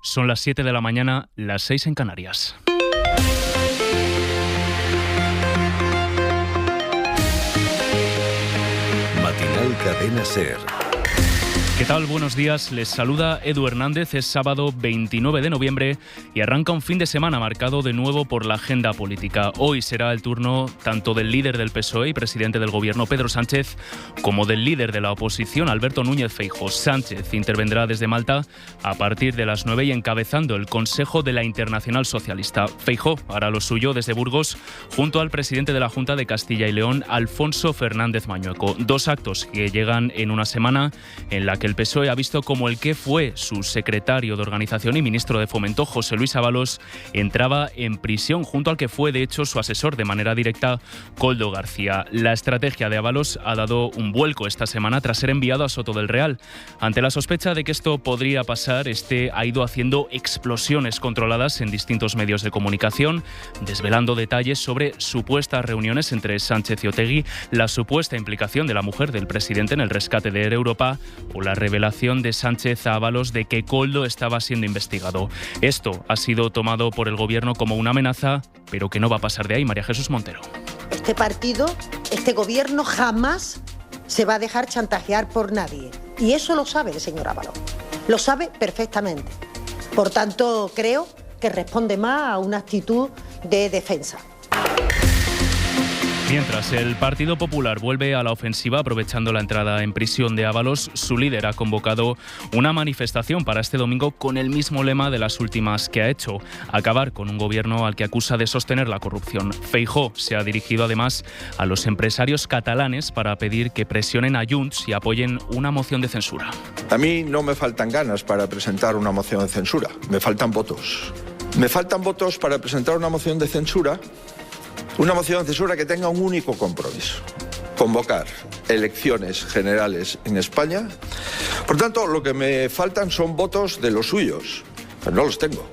Son las 7 de la mañana, las 6 en Canarias. Matinal Cadena SER. ¿Qué tal? Buenos días. Les saluda Edu Hernández. Es sábado 29 de noviembre y arranca un fin de semana marcado de nuevo por la agenda política. Hoy será el turno tanto del líder del PSOE y presidente del Gobierno, Pedro Sánchez, como del líder de la oposición, Alberto Núñez Feijóo. Sánchez intervendrá desde Malta a partir de las 9 y encabezando el Consejo de la Internacional Socialista. Feijóo hará lo suyo desde Burgos junto al presidente de la Junta de Castilla y León, Alfonso Fernández Mañueco. Dos actos que llegan en una semana en la que el PSOE ha visto como el que fue su secretario de Organización y ministro de Fomento, José Luis Ábalos, entraba en prisión junto al que fue, de hecho, su asesor de manera directa, Koldo García. La estrategia de Ábalos ha dado un vuelco esta semana tras ser enviado a Soto del Real. Ante la sospecha de que esto podría pasar, ha ido haciendo explosiones controladas en distintos medios de comunicación, desvelando detalles sobre supuestas reuniones entre Sánchez y Otegi, la supuesta implicación de la mujer del presidente en el rescate de Air Europa o la revelación de Sánchez a Ábalos de que Koldo estaba siendo investigado. Esto ha sido tomado por el Gobierno como una amenaza, pero que no va a pasar de ahí. María Jesús Montero. Este partido, este Gobierno jamás se va a dejar chantajear por nadie. Y eso lo sabe el señor Ábalos. Lo sabe perfectamente. Por tanto, creo que responde más a una actitud de defensa. Mientras el Partido Popular vuelve a la ofensiva aprovechando la entrada en prisión de Ábalos, su líder ha convocado una manifestación para este domingo con el mismo lema de las últimas que ha hecho: acabar con un gobierno al que acusa de sostener la corrupción. Feijóo se ha dirigido además a los empresarios catalanes para pedir que presionen a Junts y apoyen una moción de censura. A mí no me faltan ganas para presentar una moción de censura, me faltan votos. Me faltan votos para presentar una moción de censura. Una moción de censura que tenga un único compromiso: convocar elecciones generales en España. Por tanto, lo que me faltan son votos de los suyos, pero no los tengo.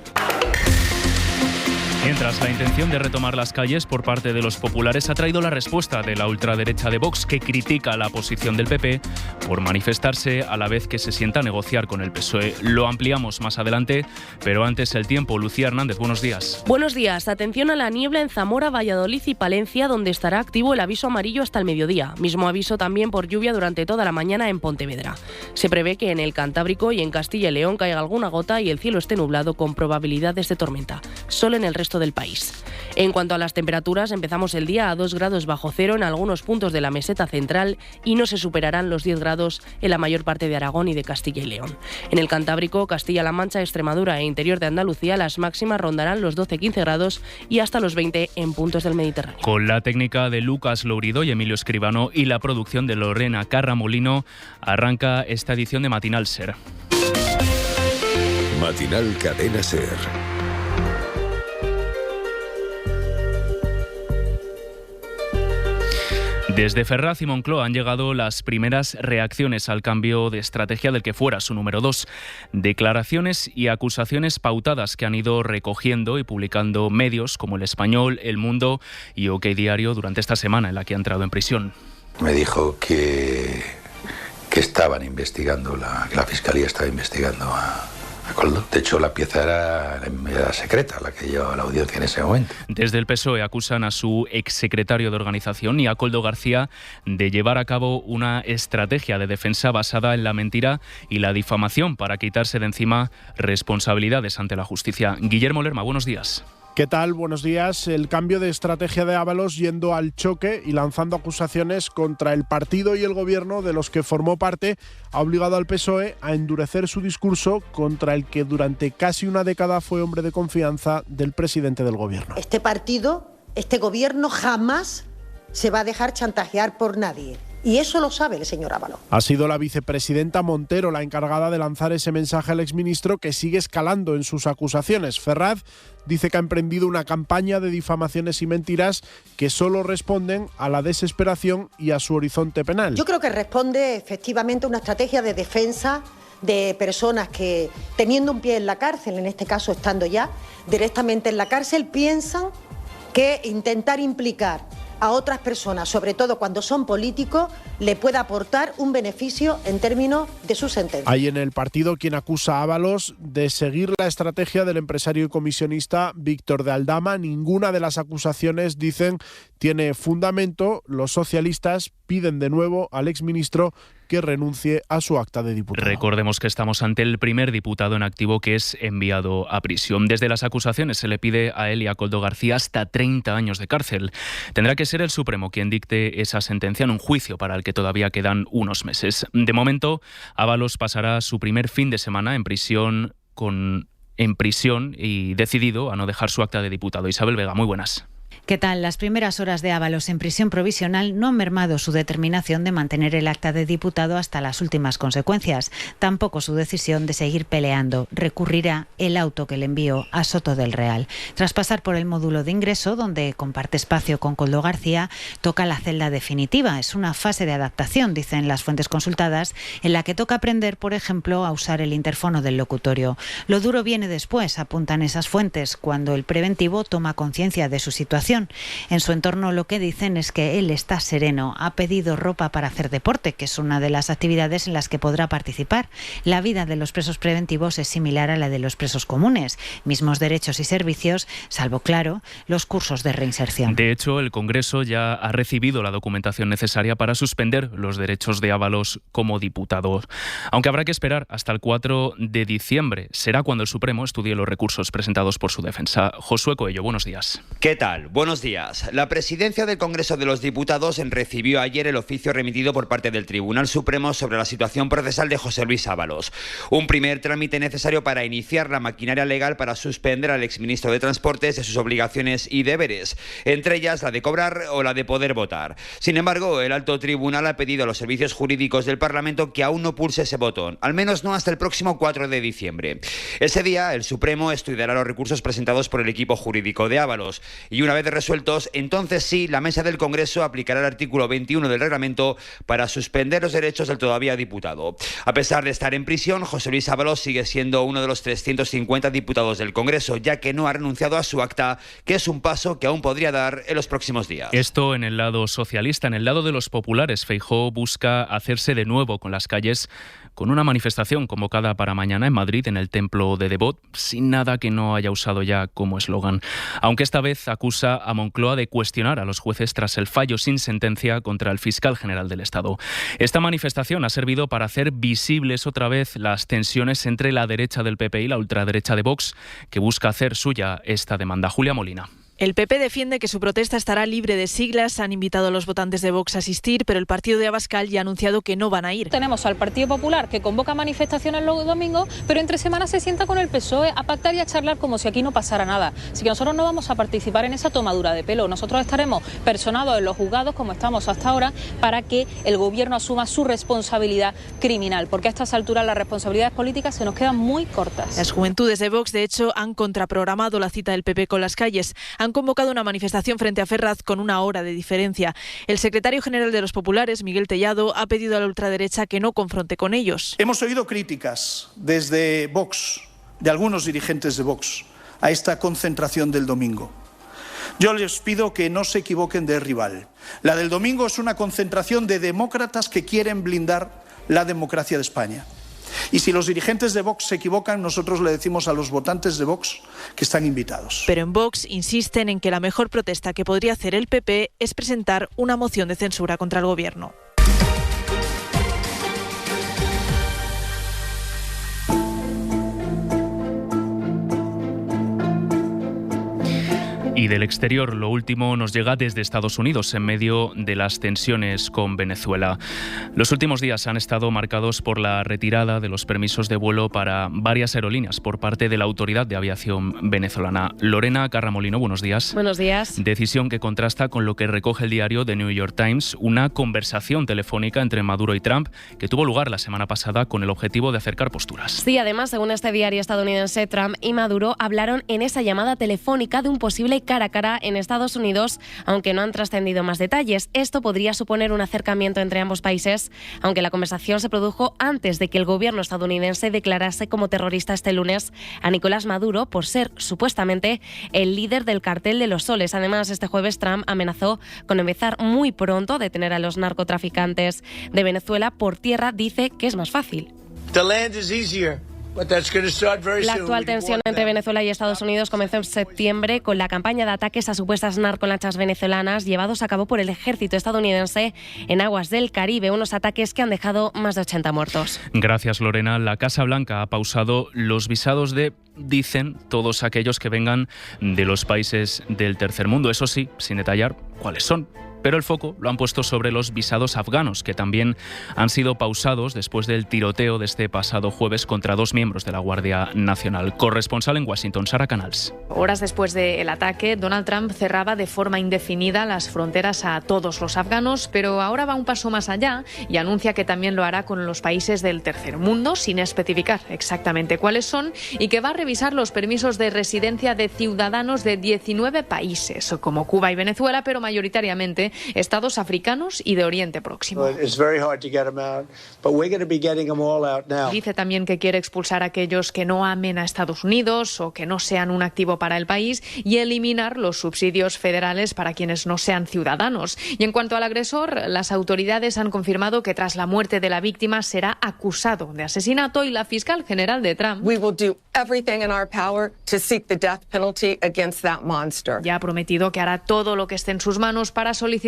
Mientras, la intención de retomar las calles por parte de los populares ha traído la respuesta de la ultraderecha de Vox, que critica la posición del PP por manifestarse a la vez que se sienta a negociar con el PSOE. Lo ampliamos más adelante, pero antes el tiempo. Lucía Hernández, buenos días. Buenos días. Atención a la niebla en Zamora, Valladolid y Palencia, donde estará activo el aviso amarillo hasta el mediodía. Mismo aviso también por lluvia durante toda la mañana en Pontevedra. Se prevé que en el Cantábrico y en Castilla y León caiga alguna gota y el cielo esté nublado con probabilidades de tormenta. Solo en el resto del país. En cuanto a las temperaturas, empezamos el día a 2 grados bajo cero en algunos puntos de la meseta central y no se superarán los 10 grados en la mayor parte de Aragón y de Castilla y León. En el Cantábrico, Castilla-La Mancha, Extremadura e interior de Andalucía, las máximas rondarán los 12-15 grados y hasta los 20 en puntos del Mediterráneo. Con la técnica de Lucas Lourido y Emilio Escribano y la producción de Lorena Carramolino, arranca esta edición de Matinal SER. Matinal Cadena SER. Desde Ferraz y Moncloa han llegado las primeras reacciones al cambio de estrategia del que fuera su número 2. Declaraciones y acusaciones pautadas que han ido recogiendo y publicando medios como El Español, El Mundo y OK Diario durante esta semana en la que ha entrado en prisión. Me dijo que estaban investigando, la Fiscalía estaba investigando a Koldo. De hecho, la pieza era secreta, la que llevaba la audiencia en ese momento. Desde el PSOE acusan a su exsecretario de Organización y a Koldo García de llevar a cabo una estrategia de defensa basada en la mentira y la difamación para quitarse de encima responsabilidades ante la justicia. Guillermo Lerma, buenos días. ¿Qué tal? Buenos días. El cambio de estrategia de Ábalos yendo al choque y lanzando acusaciones contra el partido y el gobierno de los que formó parte ha obligado al PSOE a endurecer su discurso contra el que durante casi una década fue hombre de confianza del presidente del gobierno. Este partido, este Gobierno jamás se va a dejar chantajear por nadie. Y eso lo sabe el señor Ábalos. Ha sido la vicepresidenta Montero la encargada de lanzar ese mensaje al exministro, que sigue escalando en sus acusaciones. Ferraz dice que ha emprendido una campaña de difamaciones y mentiras que solo responden a la desesperación y a su horizonte penal. Yo creo que responde efectivamente a una estrategia de defensa de personas que, teniendo un pie en la cárcel, en este caso estando ya directamente en la cárcel, piensan que intentar implicar a otras personas, sobre todo cuando son políticos, le pueda aportar un beneficio en términos de su sentencia. Hay en el partido quien acusa a Ábalos de seguir la estrategia del empresario y comisionista Víctor de Aldama. Ninguna de las acusaciones, dicen, tiene fundamento. Los socialistas piden de nuevo al exministro que renuncie a su acta de diputado. Recordemos que estamos ante el primer diputado en activo que es enviado a prisión. Desde las acusaciones se le pide a él y a Koldo García hasta 30 años de cárcel. Tendrá que ser el Supremo quien dicte esa sentencia en un juicio para el que todavía quedan unos meses. De momento, Ábalos pasará su primer fin de semana en prisión y decidido a no dejar su acta de diputado. Isabel Vega, muy buenas. ¿Qué tal? Las primeras horas de Ábalos en prisión provisional no han mermado su determinación de mantener el acta de diputado hasta las últimas consecuencias. Tampoco su decisión de seguir peleando. Recurrirá el auto que le envió a Soto del Real. Tras pasar por el módulo de ingreso, donde comparte espacio con Koldo García, toca la celda definitiva. Es una fase de adaptación, dicen las fuentes consultadas, en la que toca aprender, por ejemplo, a usar el interfono del locutorio. Lo duro viene después, apuntan esas fuentes, cuando el preventivo toma conciencia de su situación. En su entorno lo que dicen es que él está sereno, ha pedido ropa para hacer deporte, que es una de las actividades en las que podrá participar. La vida de los presos preventivos es similar a la de los presos comunes, mismos derechos y servicios, salvo, claro, los cursos de reinserción. De hecho, el Congreso ya ha recibido la documentación necesaria para suspender los derechos de Ábalos como diputado. Aunque habrá que esperar hasta el 4 de diciembre. Será cuando el Supremo estudie los recursos presentados por su defensa. Josué Coello, buenos días. ¿Qué tal? Buenos días. La presidencia del Congreso de los Diputados recibió ayer el oficio remitido por parte del Tribunal Supremo sobre la situación procesal de José Luis Ábalos. Un primer trámite necesario para iniciar la maquinaria legal para suspender al exministro de Transportes de sus obligaciones y deberes, entre ellas la de cobrar o la de poder votar. Sin embargo, el alto tribunal ha pedido a los servicios jurídicos del Parlamento que aún no pulse ese botón, al menos no hasta el próximo 4 de diciembre. Ese día, el Supremo estudiará los recursos presentados por el equipo jurídico de Ábalos y una vez resueltos, entonces sí, la mesa del Congreso aplicará el artículo 21 del reglamento para suspender los derechos del todavía diputado. A pesar de estar en prisión, José Luis Ábalos sigue siendo uno de los 350 diputados del Congreso, ya que no ha renunciado a su acta, que es un paso que aún podría dar en los próximos días. Esto en el lado socialista. En el lado de los populares, Feijóo busca hacerse de nuevo con las calles con una manifestación convocada para mañana en Madrid, en el Templo de Devot, sin nada que no haya usado ya como eslogan. Aunque esta vez acusa a Moncloa de cuestionar a los jueces tras el fallo sin sentencia contra el fiscal general del Estado. Esta manifestación ha servido para hacer visibles otra vez las tensiones entre la derecha del PP y la ultraderecha de Vox, que busca hacer suya esta demanda. Julia Molina. El PP defiende que su protesta estará libre de siglas. Han invitado a los votantes de Vox a asistir, pero el partido de Abascal ya ha anunciado que no van a ir. Tenemos al Partido Popular que convoca manifestaciones los domingos, pero entre semanas se sienta con el PSOE a pactar y a charlar como si aquí no pasara nada. Así que nosotros no vamos a participar en esa tomadura de pelo. Nosotros estaremos personados en los juzgados, como estamos hasta ahora, para que el gobierno asuma su responsabilidad criminal, porque a estas alturas las responsabilidades políticas se nos quedan muy cortas. Las juventudes de Vox, de hecho, han contraprogramado la cita del PP con las calles. Han convocado una manifestación frente a Ferraz con una hora de diferencia. El secretario general de los populares, Miguel Tellado, ha pedido a la ultraderecha que no confronte con ellos. Hemos oído críticas desde Vox, de algunos dirigentes de Vox, a esta concentración del domingo. Yo les pido que no se equivoquen de rival. La del domingo es una concentración de demócratas que quieren blindar la democracia de España. Y si los dirigentes de Vox se equivocan, nosotros le decimos a los votantes de Vox que están invitados. Pero en Vox insisten en que la mejor protesta que podría hacer el PP es presentar una moción de censura contra el gobierno. Y del exterior, lo último nos llega desde Estados Unidos, en medio de las tensiones con Venezuela. Los últimos días han estado marcados por la retirada de los permisos de vuelo para varias aerolíneas por parte de la Autoridad de Aviación venezolana. Lorena Carramolino, buenos días. Buenos días. Decisión que contrasta con lo que recoge el diario The New York Times, una conversación telefónica entre Maduro y Trump que tuvo lugar la semana pasada con el objetivo de acercar posturas. Sí, además, según este diario estadounidense, Trump y Maduro hablaron en esa llamada telefónica de un posible cara a cara en Estados Unidos, aunque no han trascendido más detalles. Esto podría suponer un acercamiento entre ambos países, aunque la conversación se produjo antes de que el gobierno estadounidense declarase como terrorista este lunes a Nicolás Maduro por ser supuestamente el líder del cartel de los soles. Además, este jueves Trump amenazó con empezar muy pronto a detener a los narcotraficantes de Venezuela por tierra. Dice que es más fácil. La actual tensión entre Venezuela y Estados Unidos comenzó en septiembre con la campaña de ataques a supuestas narcolanchas venezolanas llevados a cabo por el ejército estadounidense en aguas del Caribe, unos ataques que han dejado más de 80 muertos. Gracias, Lorena. La Casa Blanca ha pausado los visados dicen, todos aquellos que vengan de los países del tercer mundo. Eso sí, sin detallar cuáles son. Pero el foco lo han puesto sobre los visados afganos, que también han sido pausados después del tiroteo de este pasado jueves contra 2 miembros de la Guardia Nacional. Corresponsal en Washington, Sara Canals. Horas después del ataque, Donald Trump cerraba de forma indefinida las fronteras a todos los afganos, pero ahora va un paso más allá y anuncia que también lo hará con los países del tercer mundo, sin especificar exactamente cuáles son, y que va a revisar los permisos de residencia de ciudadanos de 19 países, como Cuba y Venezuela, pero mayoritariamente estados africanos y de Oriente Próximo. Dice también que quiere expulsar a aquellos que no amen a Estados Unidos o que no sean un activo para el país y eliminar los subsidios federales para quienes no sean ciudadanos. Y en cuanto al agresor, las autoridades han confirmado que tras la muerte de la víctima será acusado de asesinato y la fiscal general de Trump ya ha prometido que hará todo lo que esté en sus manos para solicitar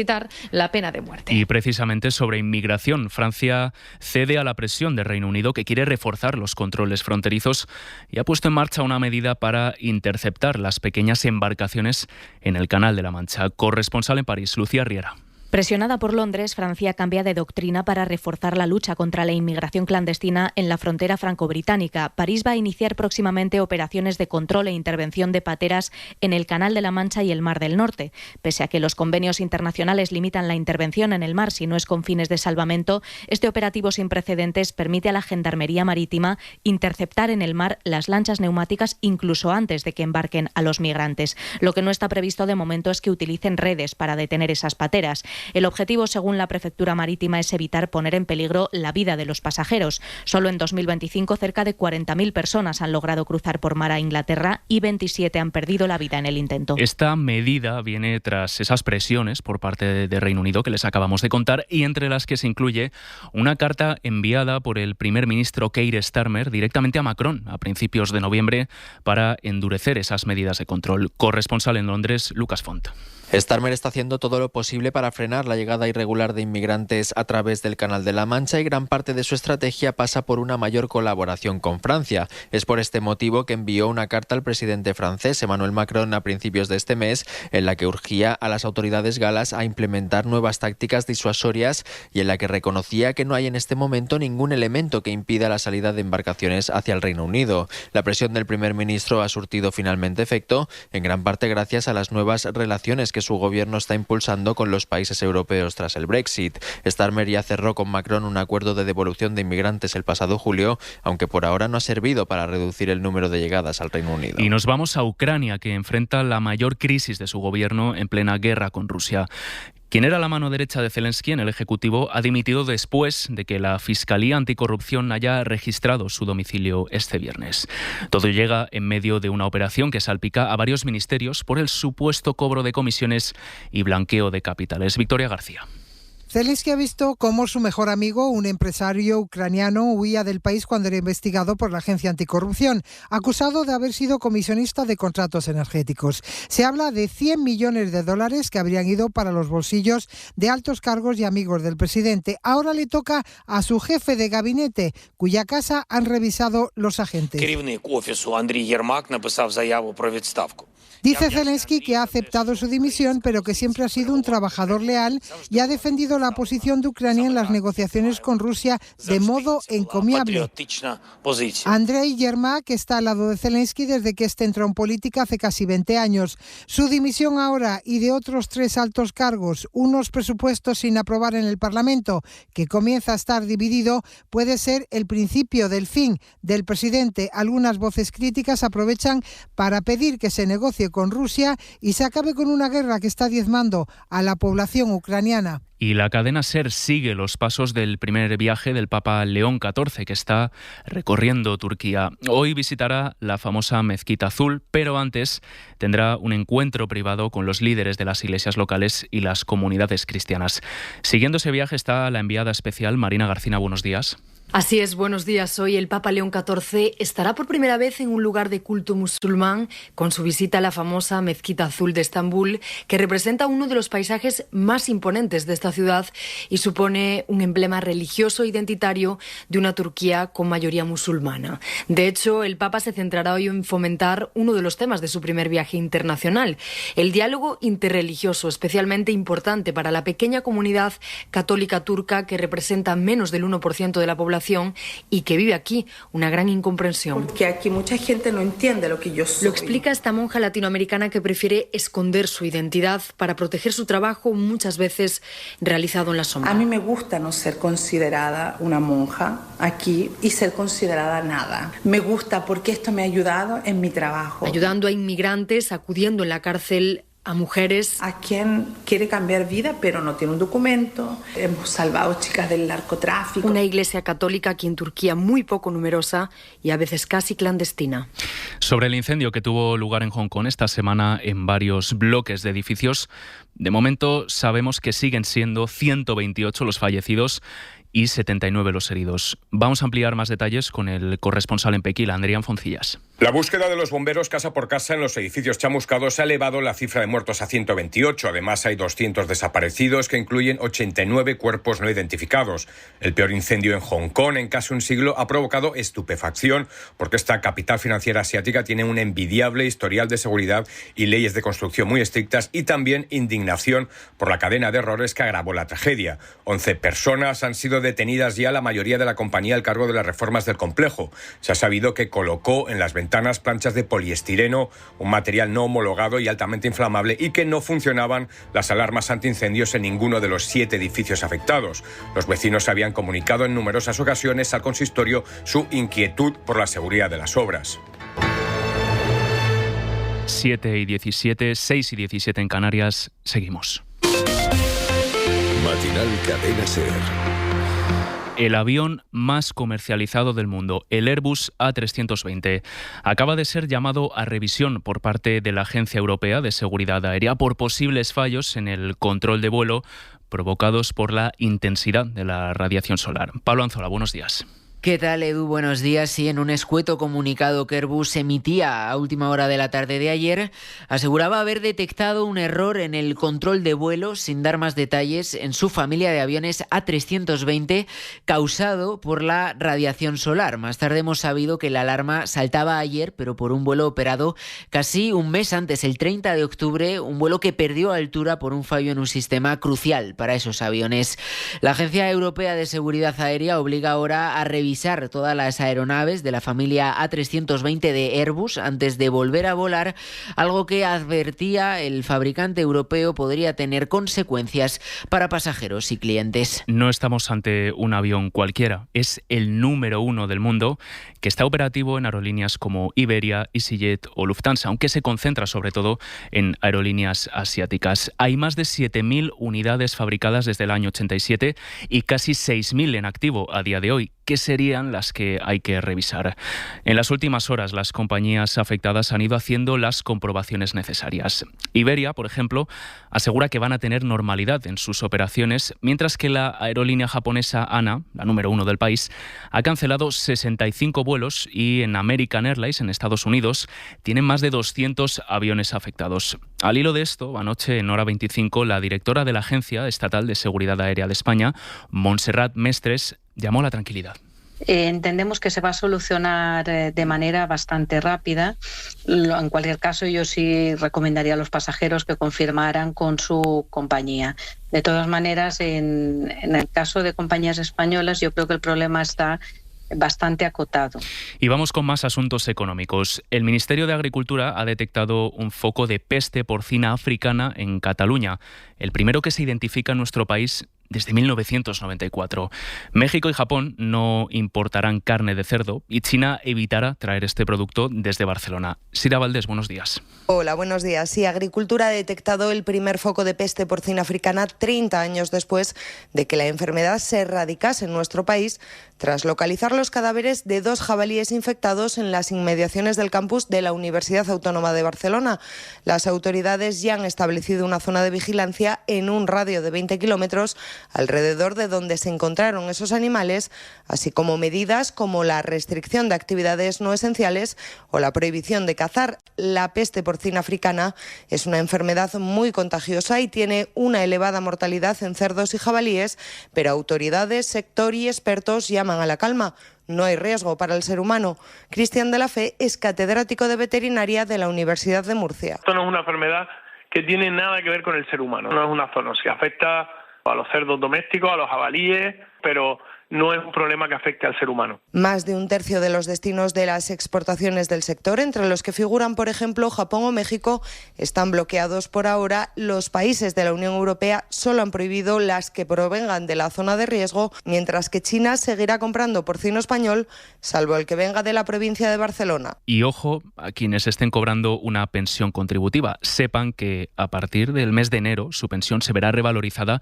la pena de muerte. Y precisamente sobre inmigración, Francia cede a la presión del Reino Unido, que quiere reforzar los controles fronterizos y ha puesto en marcha una medida para interceptar las pequeñas embarcaciones en el Canal de la Mancha. Corresponsal en París, Lucía Riera. Presionada por Londres, Francia cambia de doctrina para reforzar la lucha contra la inmigración clandestina en la frontera franco-británica. París va a iniciar próximamente operaciones de control e intervención de pateras en el Canal de la Mancha y el Mar del Norte. Pese a que los convenios internacionales limitan la intervención en el mar si no es con fines de salvamento, este operativo sin precedentes permite a la Gendarmería Marítima interceptar en el mar las lanchas neumáticas incluso antes de que embarquen a los migrantes. Lo que no está previsto de momento es que utilicen redes para detener esas pateras. El objetivo, según la Prefectura Marítima, es evitar poner en peligro la vida de los pasajeros. Solo en 2025 cerca de 40.000 personas han logrado cruzar por mar a Inglaterra y 27 han perdido la vida en el intento. Esta medida viene tras esas presiones por parte de Reino Unido que les acabamos de contar y entre las que se incluye una carta enviada por el primer ministro Keir Starmer directamente a Macron a principios de noviembre para endurecer esas medidas de control. Corresponsal en Londres, Lucas Font. Starmer está haciendo todo lo posible para frenar la llegada irregular de inmigrantes a través del Canal de la Mancha y gran parte de su estrategia pasa por una mayor colaboración con Francia. Es por este motivo que envió una carta al presidente francés Emmanuel Macron a principios de este mes en la que urgía a las autoridades galas a implementar nuevas tácticas disuasorias y en la que reconocía que no hay en este momento ningún elemento que impida la salida de embarcaciones hacia el Reino Unido. La presión del primer ministro ha surtido finalmente efecto, en gran parte gracias a las nuevas relaciones que su gobierno está impulsando con los países europeos tras el Brexit. Starmer ya cerró con Macron un acuerdo de devolución de inmigrantes el pasado julio, aunque por ahora no ha servido para reducir el número de llegadas al Reino Unido. Y nos vamos a Ucrania, que enfrenta la mayor crisis de su gobierno en plena guerra con Rusia. Quien era la mano derecha de Zelensky en el Ejecutivo ha dimitido después de que la Fiscalía Anticorrupción haya registrado su domicilio este viernes. Todo llega en medio de una operación que salpica a varios ministerios por el supuesto cobro de comisiones y blanqueo de capitales. Victoria García. Zelensky ha visto cómo su mejor amigo, un empresario ucraniano, huía del país cuando era investigado por la Agencia Anticorrupción, acusado de haber sido comisionista de contratos energéticos. Se habla de $100 millones que habrían ido para los bolsillos de altos cargos y amigos del presidente. Ahora le toca a su jefe de gabinete, cuya casa han revisado los agentes. Dice Zelensky que ha aceptado su dimisión, pero que siempre ha sido un trabajador leal y ha defendido la posición de Ucrania en las negociaciones con Rusia de modo encomiable. Andrei Yermak está al lado de Zelensky desde que este entró en política hace casi 20 años. Su dimisión ahora y de otros 3 altos cargos, unos presupuestos sin aprobar en el Parlamento, que comienza a estar dividido, puede ser el principio del fin del presidente. Algunas voces críticas aprovechan para pedir que se negocie con Rusia y se acabe con una guerra que está diezmando a la población ucraniana. Y la cadena SER sigue los pasos del primer viaje del Papa León XIV, que está recorriendo Turquía. Hoy visitará la famosa Mezquita Azul, pero antes tendrá un encuentro privado con los líderes de las iglesias locales y las comunidades cristianas. Siguiendo ese viaje está la enviada especial Marina Garcina. Buenos días. Así es, buenos días. Hoy el Papa León XIV estará por primera vez en un lugar de culto musulmán con su visita a la famosa Mezquita Azul de Estambul, que representa uno de los paisajes más imponentes de esta ciudad y supone un emblema religioso e identitario de una Turquía con mayoría musulmana. De hecho, el Papa se centrará hoy en fomentar uno de los temas de su primer viaje internacional, el diálogo interreligioso, especialmente importante para la pequeña comunidad católica turca que representa menos del 1% de la población y que vive aquí una gran incomprensión. Porque aquí mucha gente no entiende lo que yo soy. Lo explica esta monja latinoamericana que prefiere esconder su identidad para proteger su trabajo, muchas veces realizado en la sombra. A mí me gusta no ser considerada una monja aquí y ser considerada nada. Me gusta porque esto me ha ayudado en mi trabajo. Ayudando a inmigrantes, acudiendo en la cárcel a mujeres. A quien quiere cambiar vida pero no tiene un documento. Hemos salvado chicas del narcotráfico. Una iglesia católica aquí en Turquía muy poco numerosa y a veces casi clandestina. Sobre el incendio que tuvo lugar en Hong Kong esta semana en varios bloques de edificios, de momento sabemos que siguen siendo 128 los fallecidos y 79 los heridos. Vamos a ampliar más detalles con el corresponsal en Pekín, Adrián Foncillas. La búsqueda de los bomberos casa por casa en los edificios chamuscados ha elevado la cifra de muertos a 128. Además, hay 200 desaparecidos, que incluyen 89 cuerpos no identificados. El peor incendio en Hong Kong en casi un siglo ha provocado estupefacción, porque esta capital financiera asiática tiene un envidiable historial de seguridad y leyes de construcción muy estrictas, y también indignación por la cadena de errores que agravó la tragedia. 11 personas han sido detenidas ya, la mayoría de la compañía al cargo de las reformas del complejo. Se ha sabido que colocó en las ventanas planchas de poliestireno, un material no homologado y altamente inflamable, y que no funcionaban las alarmas antiincendios en ninguno de los 7 edificios afectados. Los vecinos habían comunicado en numerosas ocasiones al consistorio su inquietud por la seguridad de las obras. 7:17, 6:17 en Canarias. Seguimos. Matinal Cadena SER. El avión más comercializado del mundo, el Airbus A320, acaba de ser llamado a revisión por parte de la Agencia Europea de Seguridad Aérea por posibles fallos en el control de vuelo provocados por la intensidad de la radiación solar. Pablo Anzola, buenos días. ¿Qué tal, Edu? Buenos días. Sí, en un escueto comunicado que Airbus emitía a última hora de la tarde de ayer, aseguraba haber detectado un error en el control de vuelo, sin dar más detalles, en su familia de aviones A320 causado por la radiación solar. Más tarde hemos sabido que la alarma saltaba ayer, pero por un vuelo operado casi un mes antes, el 30 de octubre, un vuelo que perdió altura por un fallo en un sistema crucial para esos aviones. La Agencia Europea de Seguridad Aérea obliga ahora a revisar todas las aeronaves de la familia A320 de Airbus antes de volver a volar, algo que advertía el fabricante europeo podría tener consecuencias para pasajeros y clientes. No estamos ante un avión cualquiera, es el número 1 del mundo, que está operativo en aerolíneas como Iberia, EasyJet o Lufthansa, aunque se concentra sobre todo en aerolíneas asiáticas. Hay más de 7.000 unidades fabricadas desde el año 87 y casi 6.000 en activo a día de hoy. ¿Qué serían las que hay que revisar? En las últimas horas, las compañías afectadas han ido haciendo las comprobaciones necesarias. Iberia, por ejemplo, asegura que van a tener normalidad en sus operaciones, mientras que la aerolínea japonesa ANA, la número 1 del país, ha cancelado 65 vuelos, y en American Airlines, en Estados Unidos, tienen más de 200 aviones afectados. Al hilo de esto, anoche en Hora 25, la directora de la Agencia Estatal de Seguridad Aérea de España, Montserrat Mestres, llamó a la tranquilidad. Entendemos que se va a solucionar de manera bastante rápida. En cualquier caso, yo sí recomendaría a los pasajeros que confirmaran con su compañía. De todas maneras, en el caso de compañías españolas, yo creo que el problema está bastante acotado. Y vamos con más asuntos económicos. El Ministerio de Agricultura ha detectado un foco de peste porcina africana en Cataluña, el primero que se identifica en nuestro país desde 1994. México y Japón no importarán carne de cerdo y China evitará traer este producto desde Barcelona. Sira Valdés, buenos días. Hola, buenos días. Sí, Agricultura ha detectado el primer foco de peste porcina africana 30 años después de que la enfermedad se erradicase en nuestro país, tras localizar los cadáveres de 2 jabalíes infectados en las inmediaciones del campus de la Universidad Autónoma de Barcelona. Las autoridades ya han establecido una zona de vigilancia en un radio de 20 kilómetros alrededor de donde se encontraron esos animales, así como medidas como la restricción de actividades no esenciales o la prohibición de cazar. La peste porcina africana es una enfermedad muy contagiosa y tiene una elevada mortalidad en cerdos y jabalíes, pero autoridades, sector y expertos llaman a la calma. No hay riesgo para el ser humano. Cristian de la Fe es catedrático de veterinaria de la Universidad de Murcia. Esto no es una enfermedad que tiene nada que ver con el ser humano. No es una zoonosis. Afecta a los cerdos domésticos, a los jabalíes, pero no es un problema que afecte al ser humano. Más de un tercio de los destinos de las exportaciones del sector, entre los que figuran, por ejemplo, Japón o México, están bloqueados por ahora. Los países de la Unión Europea solo han prohibido las que provengan de la zona de riesgo, mientras que China seguirá comprando porcino español, salvo el que venga de la provincia de Barcelona. Y ojo a quienes estén cobrando una pensión contributiva. Sepan que a partir del mes de enero su pensión se verá revalorizada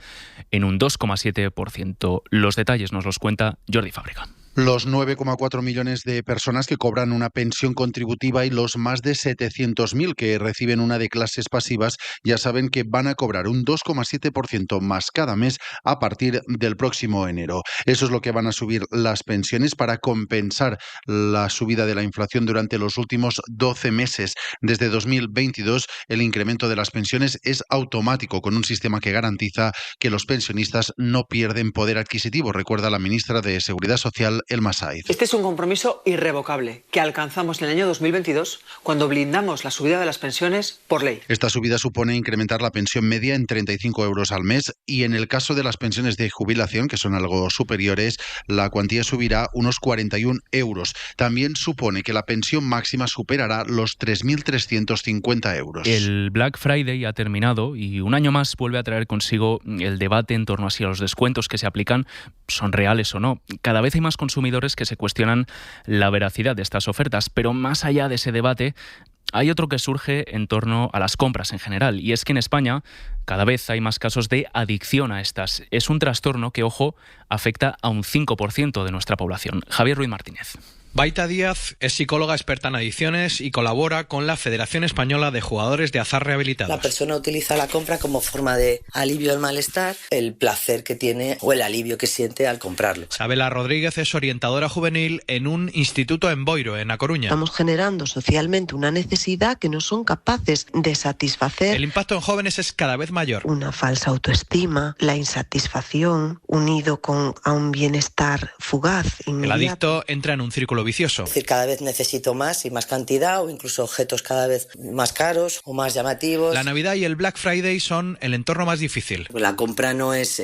en un 2,7%. Los detalles nos los cuenta Jordi Fábrega. Los 9,4 millones de personas que cobran una pensión contributiva y los más de 700.000 que reciben una de clases pasivas ya saben que van a cobrar un 2,7% más cada mes a partir del próximo enero. Eso es lo que van a subir las pensiones para compensar la subida de la inflación durante los últimos 12 meses. Desde 2022 el incremento de las pensiones es automático, con un sistema que garantiza que los pensionistas no pierden poder adquisitivo, recuerda la ministra de Seguridad Social, Elma Saiz. Este es un compromiso irrevocable que alcanzamos en el año 2022 cuando blindamos la subida de las pensiones por ley. Esta subida supone incrementar la pensión media en 35 euros al mes y en el caso de las pensiones de jubilación, que son algo superiores, la cuantía subirá unos 41 euros. También supone que la pensión máxima superará los 3.350 euros. El Black Friday ha terminado y un año más vuelve a traer consigo el debate en torno a si los descuentos que se aplican son reales o no. Cada vez hay más consumidores que se cuestionan la veracidad de estas ofertas, pero más allá de ese debate hay otro que surge en torno a las compras en general, y es que en España cada vez hay más casos de adicción a estas. Es un trastorno que, ojo, afecta a un 5% de nuestra población. Javier Ruiz Martínez. Baita Díaz es psicóloga experta en adicciones y colabora con la Federación Española de Jugadores de Azar Rehabilitados. La persona utiliza la compra como forma de alivio del malestar, el placer que tiene o el alivio que siente al comprarlo. Sabela Rodríguez es orientadora juvenil en un instituto en Boiro, en A Coruña. Estamos generando socialmente una necesidad que no son capaces de satisfacer. El impacto en jóvenes es cada vez mayor. Una falsa autoestima, la insatisfacción, unido a un bienestar fugaz, inmediato. El adicto entra en un círculo vicioso. Es decir, cada vez necesito más y más cantidad, o incluso objetos cada vez más caros o más llamativos. La Navidad y el Black Friday son el entorno más difícil. La compra no es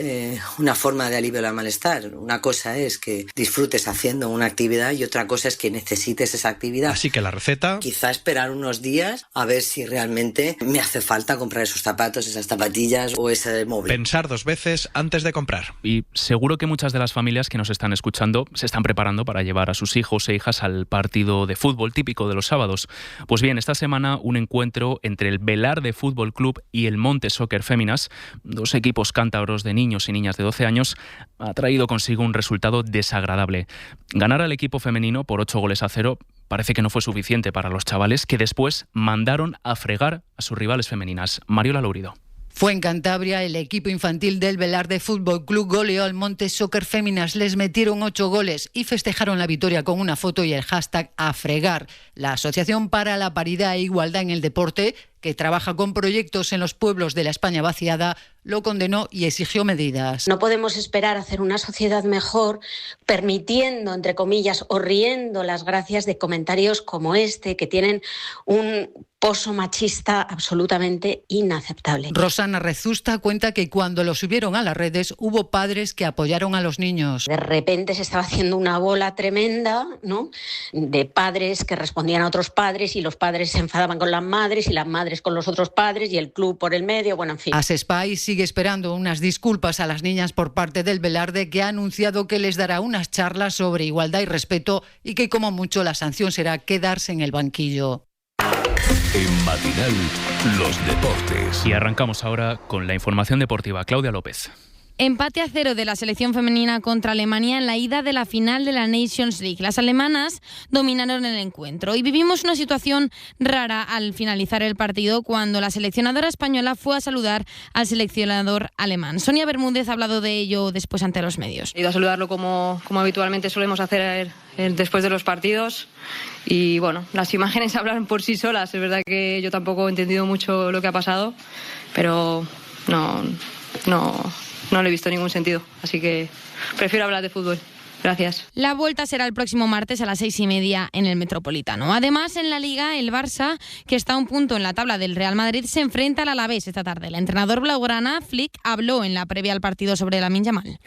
una forma de alivio al malestar. Una cosa es que disfrutes haciendo una actividad y otra cosa es que necesites esa actividad. Así que la receta... Quizá esperar unos días a ver si realmente me hace falta comprar esos zapatos, esas zapatillas o ese móvil. Pensar 2 veces antes de comprar. Y seguro que muchas de las familias que nos están escuchando se están preparando para llevar a sus hijos e hijas al partido de fútbol típico de los sábados. Pues bien, esta semana un encuentro entre el Velarde Fútbol Club y el Monte Soccer Féminas, 2 equipos cántabros de niños y niñas de 12 años, ha traído consigo un resultado desagradable. Ganar al equipo femenino por 8-0 parece que no fue suficiente para los chavales, que después mandaron a fregar a sus rivales femeninas. Mariola Lourido. Fue en Cantabria, el equipo infantil del Velarde Fútbol Club goleó al Monte Soccer Féminas, les metieron 8 goles y festejaron la victoria con una foto y el hashtag #afregar. La Asociación para la Paridad e Igualdad en el Deporte, que trabaja con proyectos en los pueblos de la España vaciada, lo condenó y exigió medidas. No podemos esperar a hacer una sociedad mejor permitiendo, entre comillas, o riendo las gracias de comentarios como este, que tienen un pozo machista absolutamente inaceptable. Rosana Rezusta cuenta que cuando lo subieron a las redes hubo padres que apoyaron a los niños. De repente se estaba haciendo una bola tremenda, ¿no?, de padres que respondían a otros padres y los padres se enfadaban con las madres y las madres padres con los otros padres y el club por el medio, bueno, en fin. AS Espai sigue esperando unas disculpas a las niñas por parte del Velarde, que ha anunciado que les dará unas charlas sobre igualdad y respeto y que como mucho la sanción será quedarse en el banquillo. En Matinal, los deportes. Y arrancamos ahora con la información deportiva. Claudia López. Empate a 0 de la selección femenina contra Alemania en la ida de la final de la Nations League. Las alemanas dominaron el encuentro y vivimos una situación rara al finalizar el partido cuando la seleccionadora española fue a saludar al seleccionador alemán. Sonia Bermúdez ha hablado de ello después ante los medios. He ido a saludarlo como habitualmente solemos hacer después de los partidos y bueno, las imágenes hablan por sí solas. Es verdad que yo tampoco he entendido mucho lo que ha pasado, pero no le he visto ningún sentido, así que prefiero hablar de fútbol. Gracias. La vuelta será el próximo martes a las 6:30 en el Metropolitano. Además, en la Liga, el Barça, que está a un punto en la tabla del Real Madrid, se enfrenta al Alavés esta tarde. El entrenador blaugrana, Flick, habló en la previa al partido sobre Lamine Yamal.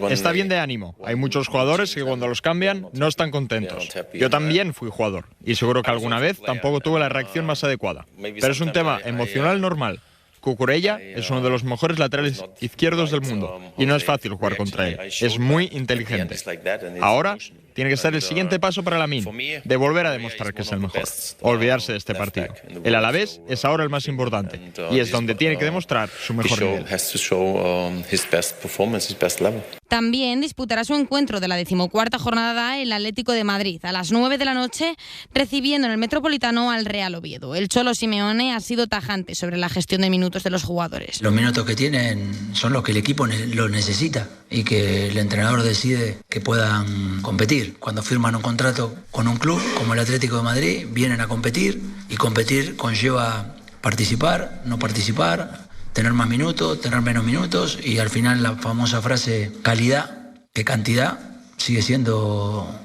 Está bien de ánimo. Hay muchos jugadores que cuando los cambian no están contentos. Yo también fui jugador y seguro que alguna vez tampoco tuve la reacción más adecuada. Pero es un tema emocional normal. Cucurella es uno de los mejores laterales izquierdos del mundo y no es fácil jugar contra él. Es muy inteligente. Ahora tiene que ser el siguiente paso para Lamine, de volver a demostrar que es el mejor. Olvidarse de este partido. El Alavés es ahora el más importante y es donde tiene que demostrar su mejor nivel. También disputará su encuentro de la 14ª jornada el Atlético de Madrid a las 9 de la noche, recibiendo en el Metropolitano al Real Oviedo. El Cholo Simeone ha sido tajante sobre la gestión de minutos de los jugadores. Los minutos que tienen son los que el equipo lo necesita y que el entrenador decide que puedan competir. Cuando firman un contrato con un club como el Atlético de Madrid, vienen a competir y competir conlleva participar, no participar, tener más minutos, tener menos minutos y al final la famosa frase calidad que cantidad sigue siendo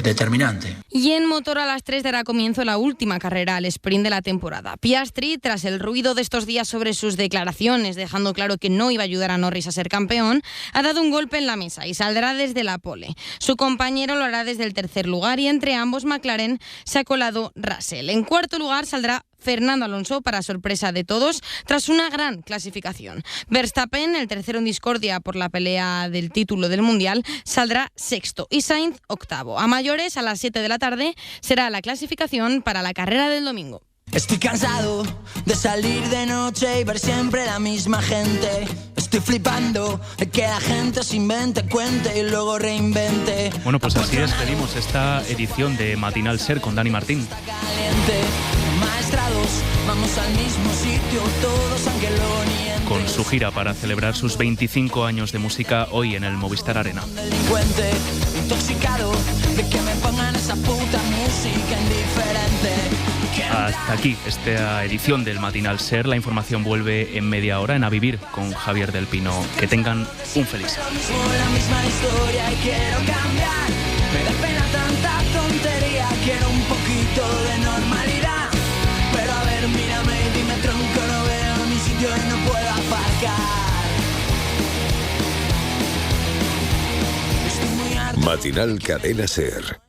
determinante. Y en motor a las 3 dará comienzo la última carrera al sprint de la temporada. Piastri, tras el ruido de estos días sobre sus declaraciones, dejando claro que no iba a ayudar a Norris a ser campeón, ha dado un golpe en la mesa y saldrá desde la pole. Su compañero lo hará desde el tercer lugar y entre ambos McLaren se ha colado Russell. En cuarto lugar saldrá Fernando Alonso, para sorpresa de todos, tras una gran clasificación. Verstappen, el tercero en discordia por la pelea del título del Mundial, saldrá sexto y Sainz octavo. A mayores, a las 7 de la tarde, será la clasificación para la carrera del domingo. Estoy cansado de salir de noche y ver siempre la misma gente. Estoy flipando de que la gente se invente, cuente y luego reinvente. Bueno, pues así despedimos esta edición de Matinal Ser con Dani Martín. Vamos al mismo sitio, todos aunque lo nieguen. Con su gira para celebrar sus 25 años de música hoy en el Movistar Arena. Delincuente, intoxicado de que me pongan esa puta música indiferente. Hasta aquí esta edición del Matinal Ser. La información vuelve en media hora en A Vivir con Javier del Pino. Que tengan un feliz día. La misma historia y quiero cambiar. Me da pena tanta tontería, quiero un poquito de normalidad. Pero a ver, mírame y dime tronco, no veo mi sitio y no puedo aparcar. Matinal Cadena Ser.